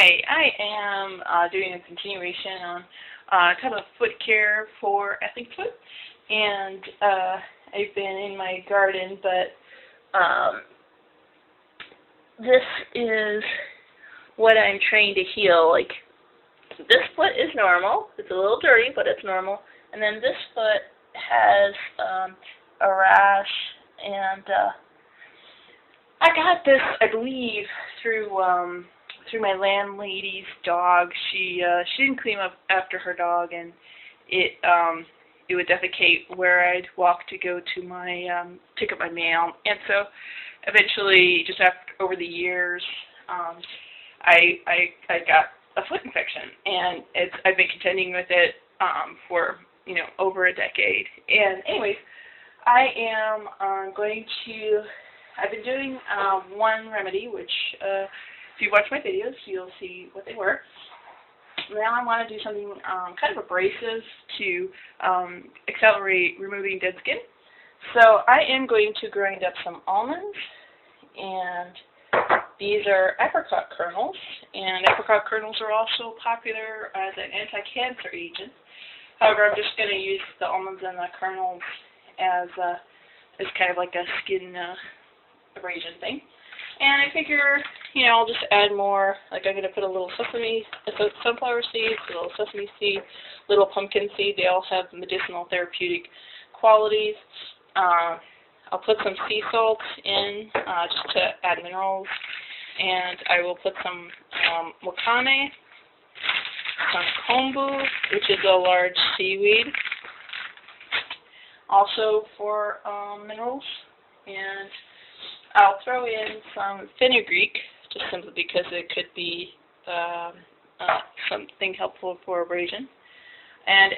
Hi, I am doing a continuation on kind of foot care for athlete foot, and I've been in my garden, but this is what I'm trying to heal. Like, this foot is normal. It's a little dirty, but it's normal. And then this foot has a rash, and I got this, I believe, through my landlady's dog. She didn't clean up after her dog, and it would defecate where I'd walk to go to my pick up my mail. And so eventually, just over the years, I got a foot infection, and I've been contending with it for over a decade. And anyways, I am I've been doing one remedy, which if you watch my videos, you'll see what they were. Now I want to do something kind of abrasive to accelerate removing dead skin. So I am going to grind up some almonds, and these are apricot kernels, and apricot kernels are also popular as an anti-cancer agent. However, I'm just going to use the almonds and the kernels as kind of like a skin abrasion thing. And I figure, I'll just add more. Like, I'm going to put a little sunflower seeds, a little sesame seed, little pumpkin seed. They all have medicinal therapeutic qualities. I'll put some sea salt in just to add minerals. And I will put some wakame, some kombu, which is a large seaweed, also for minerals. And I'll throw in some fenugreek, just simply because it could be something helpful for abrasion. And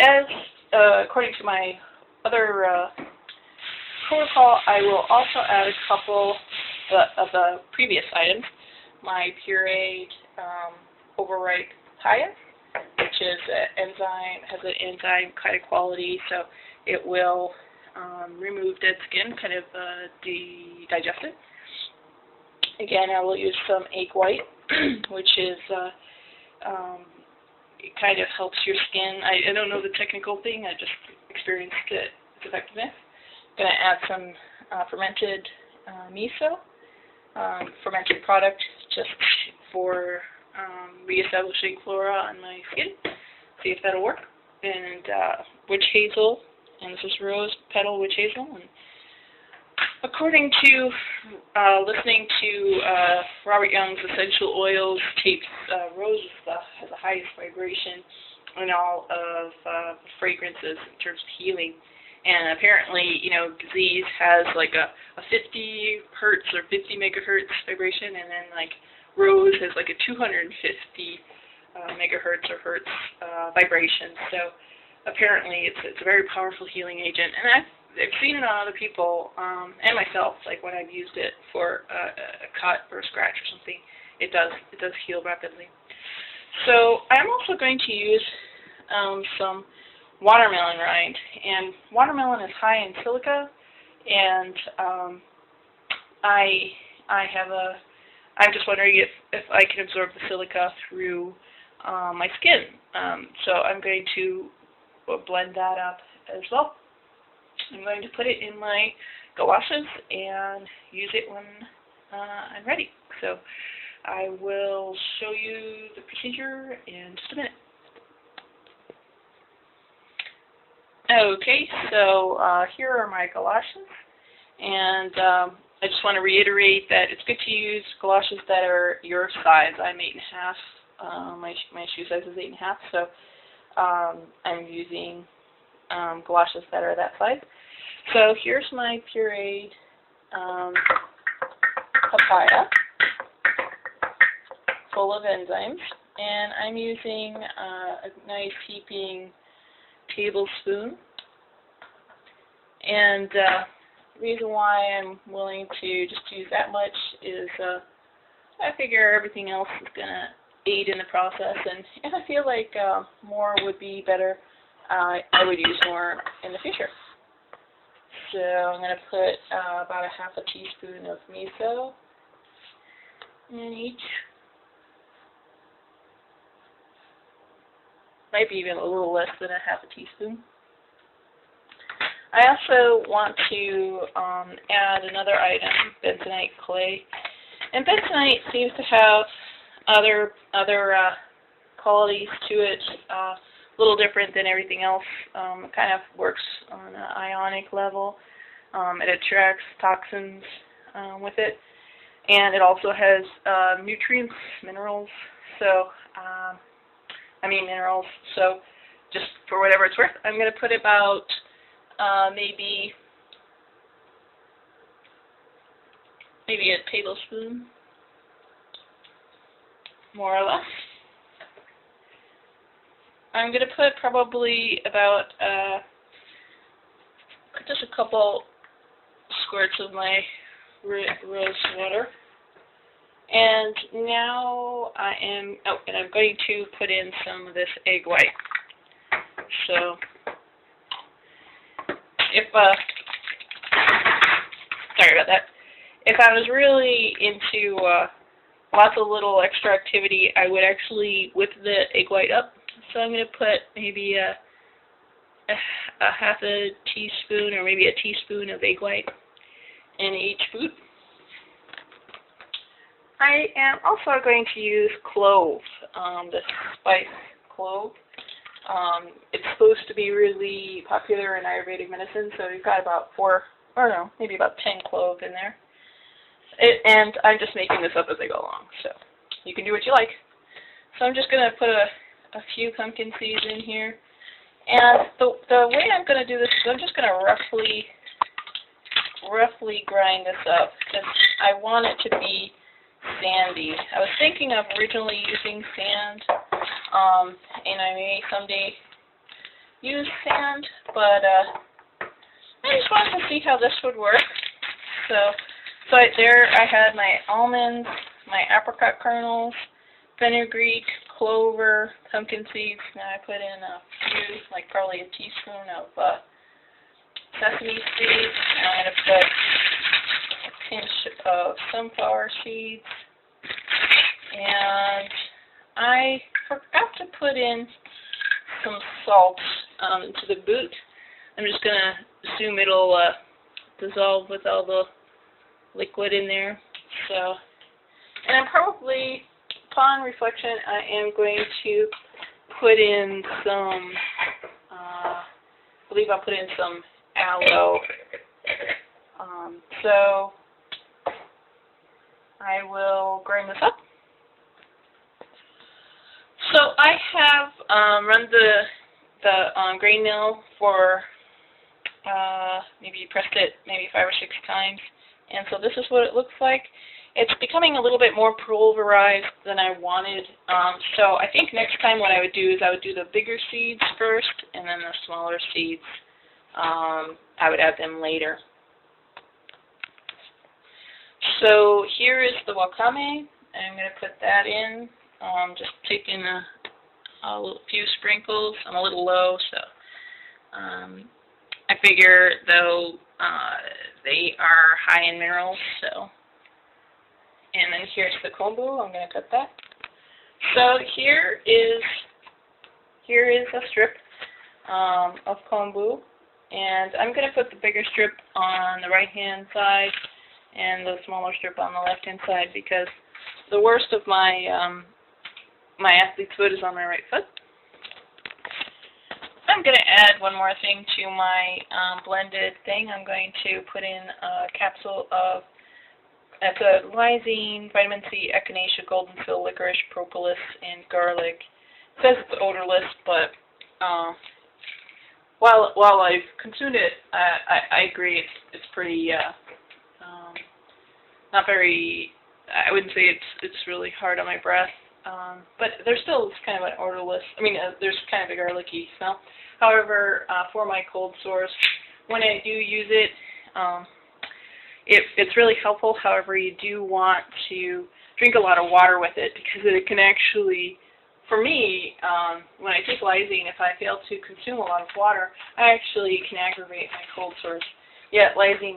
according to my other protocol, I will also add a couple of the previous items. My pureed overripe papaya, which is has an enzyme kind of quality, so it will remove dead skin, kind of digest it. Again, I will use some egg white, which is it kind of helps your skin. I don't know the technical thing. I just experienced its effectiveness. I'm going to add some fermented miso, fermented product, just for reestablishing flora on my skin. See if that'll work. And witch hazel. And this is rose petal witch hazel. And according to listening to Robert Young's essential oils tapes, rose has the highest vibration in all of fragrances in terms of healing. And apparently, disease has like a 50 hertz or 50 megahertz vibration, and then like rose has like a 250 megahertz or hertz vibration. So apparently, it's a very powerful healing agent, and I've seen it on other people and myself. Like when I've used it for a cut or a scratch or something, it does heal rapidly. So I'm also going to use some watermelon rind, and watermelon is high in silica, and I'm just wondering if I can absorb the silica through my skin. So I'm going to blend that up as well. I'm going to put it in my galoshes and use it when I'm ready. So I will show you the procedure in just a minute. Okay, so here are my galoshes, and I just want to reiterate that it's good to use galoshes that are your size. I'm 8.5. My shoe size is 8.5, so I'm using galoshes that are that size. So here's my pureed papaya, full of enzymes, and I'm using a nice heaping tablespoon. And the reason why I'm willing to just use that much is I figure everything else is going to aid in the process, and if I feel like more would be better, I would use more in the future. So I'm going to put about a half a teaspoon of miso in each. Might be even a little less than a half a teaspoon. I also want to add another item, bentonite clay. And bentonite seems to have other qualities to it, a little different than everything else. It kind of works on an ionic level. It attracts toxins with it. And it also has nutrients, minerals. So, minerals. So, just for whatever it's worth, I'm going to put about maybe a tablespoon, more or less. I'm going to put probably about just a couple squirts of my rose water. And now and I'm going to put in some of this egg white. So, sorry about that. If I was really into lots of little extra activity, I would actually whip the egg white up. So I'm going to put maybe a half a teaspoon or maybe a teaspoon of egg white in each boot. I am also going to use clove, the spice clove. It's supposed to be really popular in Ayurvedic medicine, so we've got about maybe about 10 cloves in there. And I'm just making this up as I go along, so you can do what you like. So I'm just going to put a few pumpkin seeds in here. And the way I'm going to do this is I'm just going to roughly grind this up, because I want it to be sandy. I was thinking of originally using sand, and I may someday use sand, but I just wanted to see how this would work. So there I had my almonds, my apricot kernels, fenugreek, clover, pumpkin seeds. Now I put in a few, like probably a teaspoon of sesame seeds. And I'm going to put a pinch of sunflower seeds. And I forgot to put in some salt into the boot. I'm just going to assume it'll dissolve with all the liquid in there. So, and I'm probably, upon reflection, I am going to put in some, I believe I'll put in some aloe. So I will grind this up. So I have run the grain mill for maybe pressed it maybe 5 or 6 times, and so this is what it looks like. It's becoming a little bit more pulverized than I wanted, so I think next time what I would do is I would do the bigger seeds first, and then the smaller seeds, I would add them later. So here is the wakame. I'm going to put that in, just taking a few sprinkles. I'm a little low, so I figure though they are high in minerals, so. And then here's the kombu. I'm going to cut that. So here is a strip of kombu, and I'm going to put the bigger strip on the right-hand side and the smaller strip on the left-hand side, because the worst of my my athlete's foot is on my right foot. I'm going to add one more thing to my blended thing. I'm going to put in a capsule of lysine, vitamin C, echinacea, golden seal, licorice, propolis, and garlic. It says it's odorless, but while I've consumed it, I agree it's pretty not very. I wouldn't say it's really hard on my breath, but there's still kind of an odorless. I mean, there's kind of a garlicky smell. However, for my cold sores, when I do use it, it's really helpful. However, you do want to drink a lot of water with it, because it can actually, for me, when I take lysine, if I fail to consume a lot of water, I actually can aggravate my cold sores. Yet lysine is